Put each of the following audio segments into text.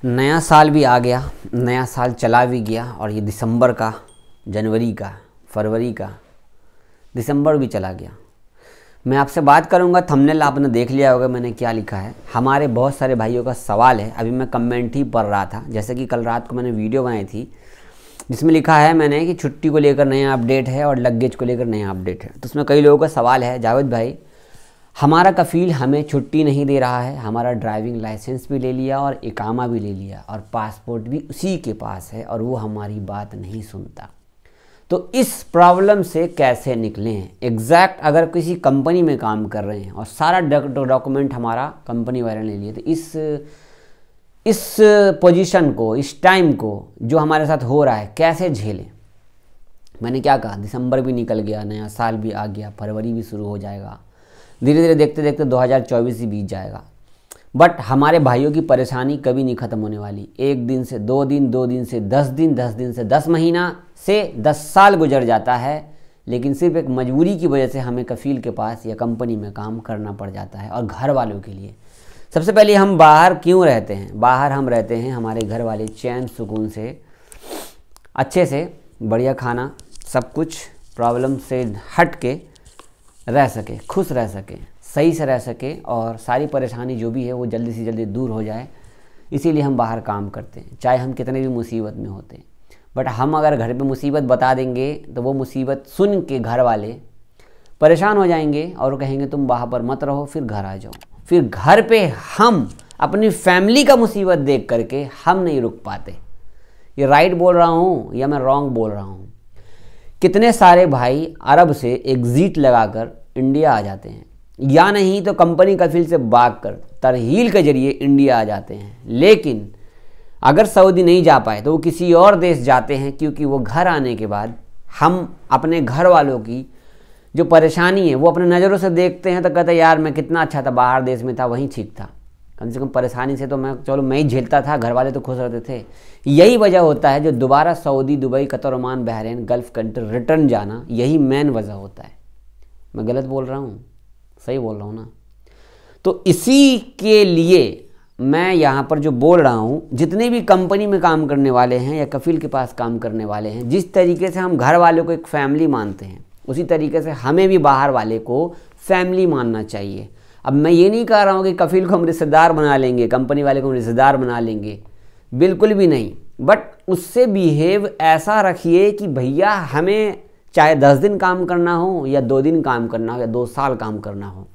नया साल भी आ गया, नया साल चला भी गया और ये दिसंबर का, जनवरी का, फरवरी का, दिसंबर भी चला गया। मैं आपसे बात करूंगा, थंबनेल आपने देख लिया होगा मैंने क्या लिखा है। हमारे बहुत सारे भाइयों का सवाल है, अभी मैं कमेंट ही पढ़ रहा था। जैसे कि कल रात को मैंने वीडियो बनाई थी जिसमें लिखा है मैंने कि छुट्टी को लेकर नया अपडेट है और लगेज को लेकर नया अपडेट है। तो उसमें कई लोगों का सवाल है, जावेद भाई हमारा कफ़ील हमें छुट्टी नहीं दे रहा है, हमारा ड्राइविंग लाइसेंस भी ले लिया और इकामा भी ले लिया और पासपोर्ट भी उसी के पास है और वो हमारी बात नहीं सुनता। तो इस प्रॉब्लम से कैसे निकलें? एग्जैक्ट अगर किसी कंपनी में काम कर रहे हैं और सारा डॉक्यूमेंट हमारा कंपनी वाले ने लिए, तो इस पोजीशन को, इस टाइम को जो हमारे साथ हो रहा है कैसे झेलें? मैंने क्या कहा, दिसंबर भी निकल गया, नया साल भी आ गया, फरवरी भी शुरू हो जाएगा, धीरे धीरे देखते देखते 2024 ही बीत जाएगा। बट हमारे भाइयों की परेशानी कभी नहीं ख़त्म होने वाली। एक दिन से 2 दिन, 2 दिन से 10 दिन, 10 दिन से 10 महीना से 10 साल गुजर जाता है, लेकिन सिर्फ एक मजबूरी की वजह से हमें कफ़ील के पास या कंपनी में काम करना पड़ जाता है। और घर वालों के लिए सबसे पहले हम बाहर क्यों रहते हैं? बाहर हम रहते हैं हमारे घर वाले चैन सुकून से, अच्छे से, बढ़िया खाना, सब कुछ प्रॉब्लम से हट के रह सके, खुश रह सके, सही से रह सके और सारी परेशानी जो भी है वो जल्दी से जल्दी दूर हो जाए। इसीलिए हम बाहर काम करते हैं, चाहे हम कितने भी मुसीबत में होते हैं। बट हम अगर घर पे मुसीबत बता देंगे तो वो मुसीबत सुन के घर वाले परेशान हो जाएंगे और कहेंगे तुम वहाँ पर मत रहो, फिर घर आ जाओ। फिर घर पे हम अपनी फैमिली का मुसीबत देख करके हम नहीं रुक पाते। ये राइट बोल रहा हूँ या मैं रॉन्ग बोल रहा हूँ? कितने सारे भाई अरब से एग्जिट लगाकर इंडिया आ जाते हैं, या नहीं तो कंपनी कफील से भागकर तरहील के जरिए इंडिया आ जाते हैं। लेकिन अगर सऊदी नहीं जा पाए तो वो किसी और देश जाते हैं, क्योंकि वो घर आने के बाद हम अपने घर वालों की जो परेशानी है वो अपने नज़रों से देखते हैं तो कहते हैं यार मैं कितना अच्छा था, बाहर देश में था, वहीं ठीक था, कम से कम परेशानी से तो मैं ही झेलता था, घर वाले तो खुश रहते थे। यही वजह होता है जो दोबारा Saudi, Dubai, Qatar, Oman, Bahrain, gulf country return जाना, यही मेन वजह होता है। मैं गलत बोल रहा हूँ? सही बोल रहा हूँ ना? तो इसी के लिए मैं यहाँ पर जो बोल रहा हूँ, जितने भी कंपनी में काम करने वाले हैं या कफ़ील के पास काम करने वाले हैं, जिस तरीके से हम घर वालों को एक फैमिली मानते हैं उसी तरीके से हमें भी बाहर वाले को फैमिली मानना चाहिए। अब मैं ये नहीं कह रहा हूँ कि कफ़ील को हम रिश्तेदार बना लेंगे, कंपनी वाले को हम रिश्तेदार बना लेंगे, बिल्कुल भी नहीं। बट उससे बिहेव ऐसा रखिए कि भैया हमें चाहे 10 दिन काम करना हो या 2 दिन काम करना हो या 2 साल काम करना हो,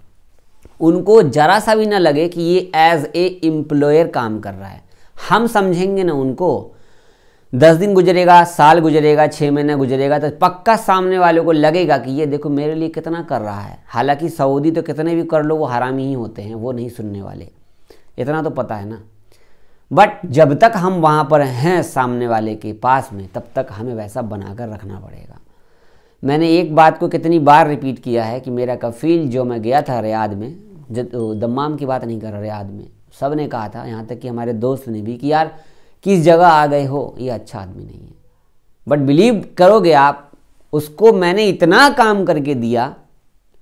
उनको जरा सा भी ना लगे कि ये एज ए एम्प्लॉयर काम कर रहा है। हम समझेंगे ना उनको, 10 दिन गुजरेगा, साल गुजरेगा, 6 महीने गुजरेगा तो पक्का सामने वालों को लगेगा कि ये देखो मेरे लिए कितना कर रहा है। हालांकि सऊदी तो कितने भी कर लो वो हरामी ही होते हैं, वो नहीं सुनने वाले, इतना तो पता है ना। बट जब तक हम वहाँ पर हैं सामने वाले के पास में, तब तक हमें वैसा बनाकर रखना पड़ेगा। मैंने एक बात को कितनी बार रिपीट किया है कि मेरा कफ़ील जो मैं गया था रियाद में, दम्माम की बात नहीं कर रहा, रियाद में सब ने कहा था, यहाँ तक कि हमारे दोस्त ने भी, कि यार किस जगह आ गए हो, ये अच्छा आदमी नहीं है। बट बिलीव करोगे आप, उसको मैंने इतना काम करके दिया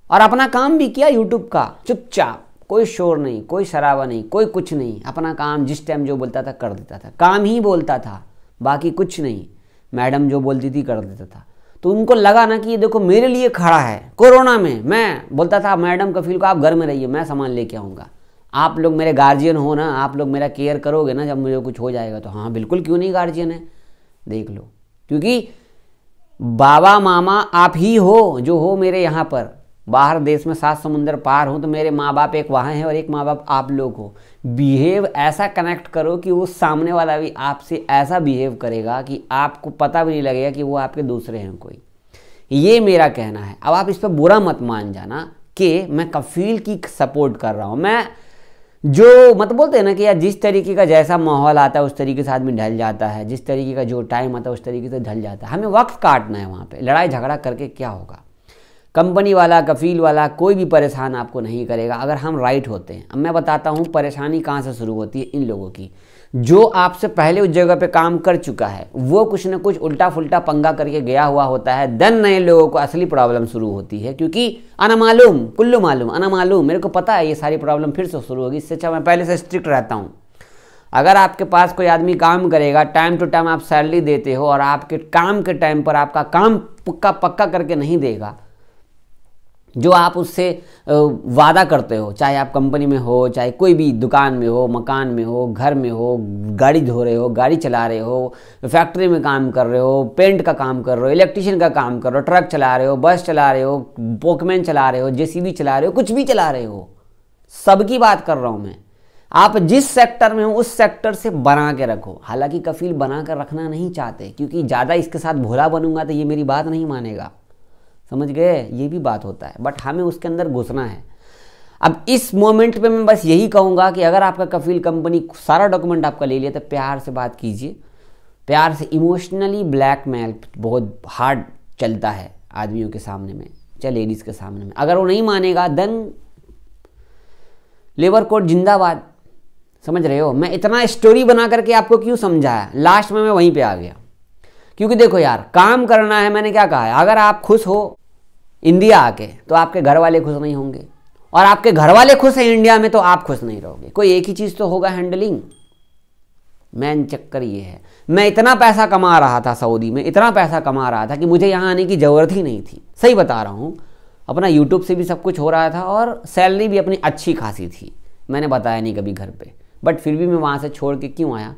और अपना काम भी किया यूट्यूब का, चुपचाप, कोई शोर नहीं, कोई शराबा नहीं, कोई कुछ नहीं, अपना काम जिस टाइम जो बोलता था कर देता था, काम ही बोलता था, बाकी कुछ नहीं। मैडम जो बोलती थी कर देता था। तो उनको लगा ना कि ये देखो मेरे लिए खड़ा है। कोरोना में मैं बोलता था मैडम कफ़ील को आप घर में रहिए, मैं सामान लेके आऊँगा, आप लोग मेरे गार्जियन हो ना, आप लोग मेरा केयर करोगे ना जब मुझे कुछ हो जाएगा तो। हाँ बिल्कुल, क्यों नहीं गार्जियन है, देख लो, क्योंकि बाबा मामा आप ही हो जो हो मेरे यहाँ पर। बाहर देश में 7 समुंदर पार हो तो मेरे माँ बाप एक वहाँ हैं और एक माँ बाप आप लोग हो। बिहेव ऐसा कनेक्ट करो कि वो सामने वाला भी आपसे ऐसा बिहेव करेगा कि आपको पता भी नहीं लगेगा कि वो आपके दूसरे हैं कोई। ये मेरा कहना है। अब आप इस पर बुरा मत मान जाना कि मैं कफ़ील की सपोर्ट कर रहा हूँ। मैं जो मत बोलते हैं ना कि यार जिस तरीके का जैसा माहौल आता है उस तरीके से आदमी ढल जाता है, जिस तरीके का जो टाइम आता है उस तरीके से ढल जाता है। हमें वक्त काटना है, वहाँ पे लड़ाई झगड़ा करके क्या होगा? कंपनी वाला, कफ़ील वाला कोई भी परेशान आपको नहीं करेगा अगर हम राइट होते हैं। अब मैं बताता हूँ परेशानी कहाँ से शुरू होती है। इन लोगों की जो आपसे पहले उस जगह पे काम कर चुका है वो कुछ ना कुछ उल्टा फुल्टा पंगा करके गया हुआ होता है, देन नए लोगों को असली प्रॉब्लम शुरू होती है। क्योंकि अना मालूम कुल्लू मालूम, अना मालूम, मेरे को पता है ये सारी प्रॉब्लम फिर से शुरू होगी, इससे अच्छा मैं पहले से स्ट्रिक्ट रहता हूँ। अगर आपके पास कोई आदमी काम करेगा, टाइम टू टाइम आप सैलरी देते हो और आपके काम के टाइम पर आपका काम पक्का करके नहीं देगा, जो आप उससे वादा करते हो, चाहे आप कंपनी में हो, चाहे कोई भी दुकान में हो, मकान में हो, घर में हो, गाड़ी धो रहे हो, गाड़ी चला रहे हो, फैक्ट्री में काम कर रहे हो, पेंट का काम कर रहे हो, इलेक्ट्रिशियन का काम कर रहे हो, ट्रक चला रहे हो, बस चला रहे हो, पोकमैन चला रहे हो, जेसीबी चला रहे हो, कुछ भी चला रहे हो, सबकी बात कर रहा हूँ मैं। आप जिस सेक्टर में हो उस सेक्टर से बना के रखो। हालांकि कफील बना कर रखना नहीं चाहते, क्योंकि ज़्यादा इसके साथ भोला बनूंगा तो ये मेरी बात नहीं मानेगा, समझ गए, ये भी बात होता है, बट हमें उसके अंदर घुसना है। अब इस मोमेंट पे मैं बस यही कहूँगा कि अगर आपका कफील कंपनी सारा डॉक्यूमेंट आपका ले लिया तो प्यार से बात कीजिए, प्यार से। इमोशनली ब्लैकमेल बहुत हार्ड चलता है आदमियों के सामने में, चाहे लेडीज़ के सामने में। अगर वो नहीं मानेगा देन लेबर कोड जिंदाबाद, समझ रहे हो। मैं इतना स्टोरी बना करके आपको क्यों समझाया, लास्ट में मैं वहीं पे आ गया, क्योंकि देखो यार, काम करना है। मैंने क्या कहा है, अगर आप खुश हो इंडिया आके तो आपके घर वाले खुश नहीं होंगे, और आपके घर वाले खुश हैं इंडिया में तो आप खुश नहीं रहोगे। कोई एक ही चीज़ तो होगा हैंडलिंग। मैन चक्कर ये है, मैं इतना पैसा कमा रहा था सऊदी में, इतना पैसा कमा रहा था कि मुझे यहाँ आने की ज़रूरत ही नहीं थी। सही बता रहा हूँ, अपना यूट्यूब से भी सब कुछ हो रहा था और सैलरी भी अपनी अच्छी खासी थी, मैंने बताया नहीं कभी घर पे, बट फिर भी मैं वहाँ से छोड़ के क्यों आया,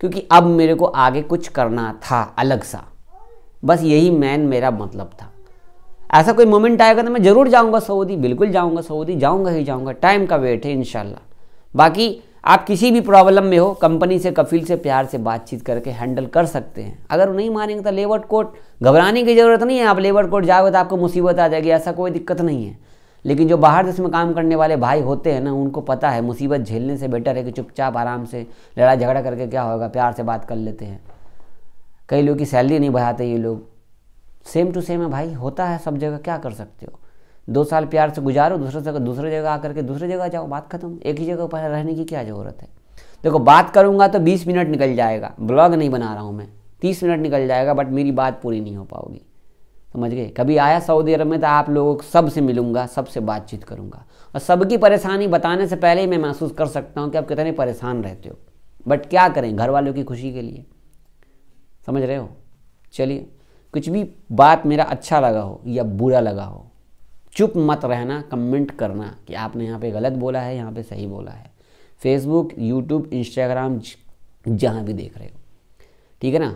क्योंकि अब मेरे को आगे कुछ करना था अलग सा, बस यही मैन मेरा मतलब था। ऐसा कोई मोमेंट आएगा तो मैं ज़रूर जाऊँगा सऊदी, बिल्कुल जाऊँगा सऊदी, जाऊँगा ही जाऊँगा, टाइम का वेट है इंशाल्लाह। बाकी आप किसी भी प्रॉब्लम में हो, कंपनी से कफील से प्यार से बातचीत करके हैंडल कर सकते हैं। अगर नहीं मानेंगे तो लेबर कोर्ट, घबराने की ज़रूरत नहीं है। आप लेबर कोर्ट जाओगे तो आपको मुसीबत आ जाएगी, ऐसा कोई दिक्कत नहीं है। लेकिन जो बाहर देश में काम करने वाले भाई होते हैं ना, उनको पता है मुसीबत झेलने से बेटर है कि चुपचाप आराम से लड़ाई झगड़ा करके क्या होगा, प्यार से बात कर लेते हैं। कई लोग की सैलरी नहीं बढ़ाते ये लोग, सेम टू सेम है भाई, होता है सब जगह, क्या कर सकते हो। 2 साल प्यार से गुजारो, दूसरे जगह आकर के दूसरे जगह जाओ, बात खत्म। एक ही जगह पर रहने की क्या ज़रूरत है। देखो, बात करूँगा तो 20 मिनट निकल जाएगा, ब्लॉग नहीं बना रहा हूँ मैं, 30 मिनट निकल जाएगा, बट मेरी बात पूरी नहीं हो पाओगी, समझ गए। कभी आया सऊदी अरब में तो आप लोगों सब से मिलूंगा, सबसे बातचीत करूंगा, और सबकी परेशानी बताने से पहले ही मैं महसूस कर सकता हूँ कि आप कितने परेशान रहते हो, बट क्या करें, घर वालों की खुशी के लिए, समझ रहे हो। चलिए, कुछ भी बात मेरा अच्छा लगा हो या बुरा लगा हो, चुप मत रहना, कमेंट करना कि आपने यहाँ पे गलत बोला है, यहाँ पे सही बोला है। फेसबुक, यूट्यूब, इंस्टाग्राम, जहाँ भी देख रहे हो, ठीक है ना।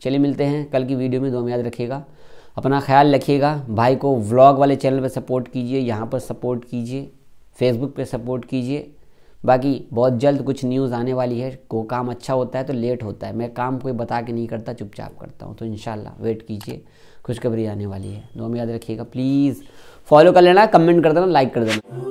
चलिए मिलते हैं कल की वीडियो में, दुआ में याद रखिएगा, अपना ख्याल रखिएगा। भाई को व्लॉग वाले चैनल पे सपोर्ट कीजिए, यहाँ पर सपोर्ट कीजिए, फेसबुक पे सपोर्ट कीजिए। बाकी बहुत जल्द कुछ न्यूज़ आने वाली है। को काम अच्छा होता है तो लेट होता है, मैं काम कोई बता के नहीं करता, चुपचाप करता हूँ, तो इंशाल्लाह वेट कीजिए, खुशखबरी आने वाली है। दुआ में याद रखिएगा। प्लीज़ फॉलो कर लेना, कमेंट कर देना, लाइक कर देना।